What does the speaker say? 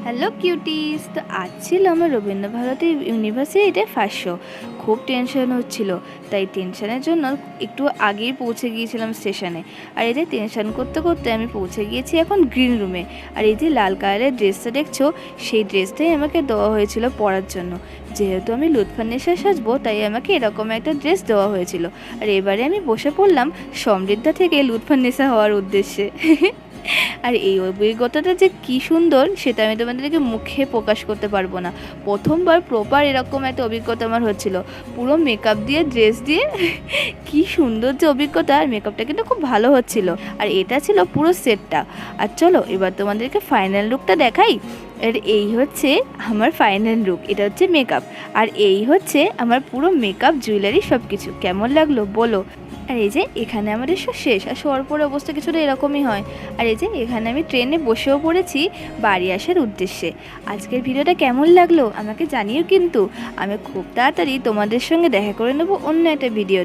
Hello cuties. তো আজ ছিল আমার রবীন্দ্রভারতী ইউনিভার্সিটিতে ফার্স্ট শো। খুব টেনশন হচ্ছিল, তাই টেনশনের জন্য একটু আগেই পৌঁছে গিয়েছিলাম স্টেশনে। আর এই যে টেনশন করতে করতে আমি পৌঁছে গিয়েছি এখন গ্রিন রুমে। আর এই যে লাল কালারের ড্রেসটা দেখছো, সেই ড্রেসটাই আমাকে দেওয়া হয়েছিল পরার জন্য। যেহেতু আমি লুৎফান্নেসা সাজবো, তাই আমাকে এরকম একটা ড্রেস দেওয়া হয়েছিল। আর এবারে আমি বসে পড়লাম সমৃদ্ধা থেকে লুৎফান্নেসা হওয়ার উদ্দেশ্যে। আর এই অভিজ্ঞতাটা যে কী সুন্দর, সেটা আমি তোমাদেরকে মুখে প্রকাশ করতে পারবো না। প্রথমবার প্রপার এরকম একটা অভিজ্ঞতা আমার হচ্ছিল, পুরো মেকআপ দিয়ে ড্রেস দিয়ে। কি সুন্দর যে অভিজ্ঞতা, আর মেকআপটা কিন্তু খুব ভালো হচ্ছিল। আর এটা ছিল পুরো সেটটা। আর চলো এবার তোমাদেরকে ফাইনাল লুকটা দেখাই। আর এই হচ্ছে আমার ফাইনাল লুক, এটা হচ্ছে মেকআপ। আর এই হচ্ছে আমার পুরো মেকআপ, জুয়েলারি সব কিছু। কেমন লাগলো বলো? আর এই যে এখানে আমাদের শো শেষ, আর শোয়ার পরে অবস্থা কিছুটা এরকমই হয়। আর এই যে এখানে আমি ট্রেনে বসেও পড়েছি বাড়ি আসার উদ্দেশ্যে। আজকের ভিডিওটা কেমন লাগলো আমাকে জানিও কিন্তু। আমি খুব তাড়াতাড়ি তোমাদের সঙ্গে দেখা করে নেবো অন্য একটা ভিডিও।